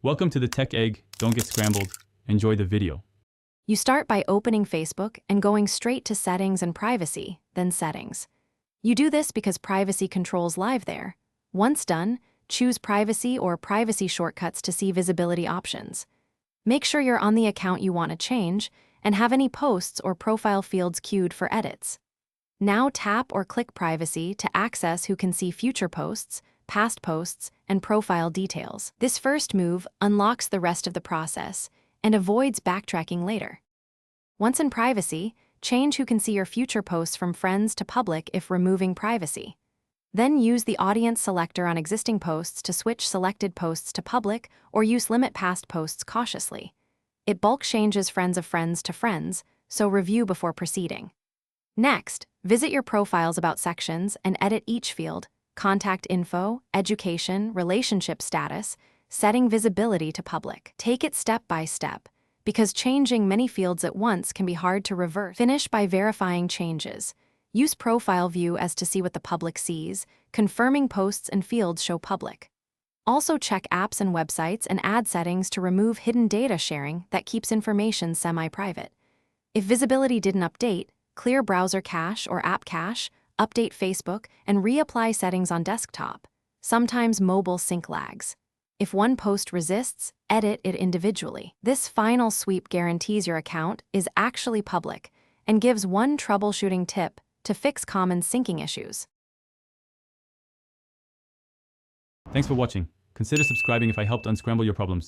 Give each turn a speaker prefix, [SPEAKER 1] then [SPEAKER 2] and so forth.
[SPEAKER 1] Welcome to the Tech Egg. Don't get scrambled. Enjoy the video.
[SPEAKER 2] You start by opening Facebook and going straight to Settings and Privacy, then Settings. You do this because privacy controls live there. Once done, choose Privacy or Privacy shortcuts to see visibility options. Make sure you're on the account you want to change and have any posts or profile fields queued for edits. Now tap or click Privacy to access who can see future posts, past posts, and profile details. This first move unlocks the rest of the process and avoids backtracking later. Once in Privacy, change who can see your future posts from friends to public if removing privacy. Then use the audience selector on existing posts to switch selected posts to public or use limit past posts cautiously. It bulk changes friends of friends to friends, so review before proceeding. Next, visit your Profiles About sections and edit each field: contact info, education, relationship status, setting visibility to public. Take it step by step, because changing many fields at once can be hard to reverse. Finish by verifying changes. Use Profile View as to see what the public sees, confirming posts and fields show public. Also check apps and websites and ad settings to remove hidden data sharing that keeps information semi-private. If visibility didn't update, clear browser cache or app cache, update Facebook, and reapply settings on desktop. Sometimes mobile sync lags. If one post resists, edit it individually. This final sweep guarantees your account is actually public and gives one troubleshooting tip to fix common syncing issues.
[SPEAKER 1] Thanks for watching. Consider subscribing if I helped unscramble your problems.